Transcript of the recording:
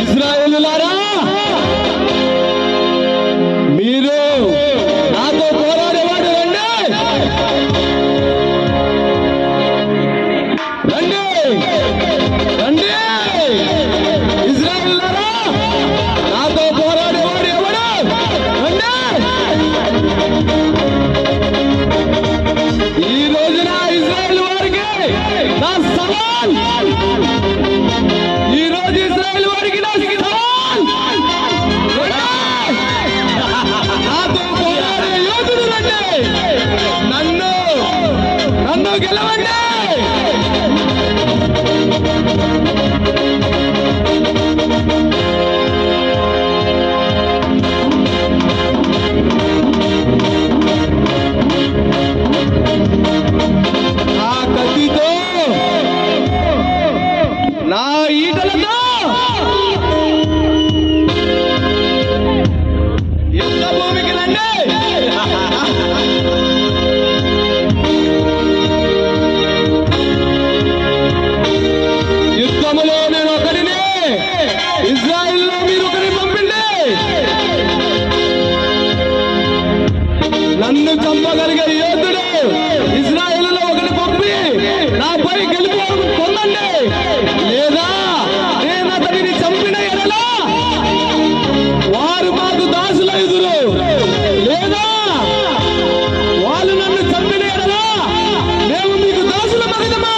ఇశ్రాయేలులారా, మీరు నాతో పోరాడేవాడు రండి, రండి, రండి. ఇశ్రాయేలులారా, నాతో పోరాడేవాడు ఎవడు? రండి. ఈ రోజున ఇశ్రాయేలు వారికి నా సవాల్, ఈ రోజు ఇశ్రాయేలు వారికి నా సవాల్. నాతో పోరాడే యోధుడు రండి, నన్ను గెలవండి. నా కత్తితో, నా ఈటలతో యుద్ధ భూమికి రండి. యుద్ధములో నేను ఒకడిని, ఇశ్రాయేలులో మీరు ఒకరిని పంపిండి. నన్ను చంపగలిగే యోధుడు ఇశ్రాయేలులో ఒకరిని పంపి నాపై గెలుపు పొందండి. లేదా నేను అతడిని చంపిన ఎడల వారు మాకు దాసుల ఎదురు, లేదా వాళ్ళు నన్ను చంపిన ఎడల మేము మీకు దాసుల మగదము.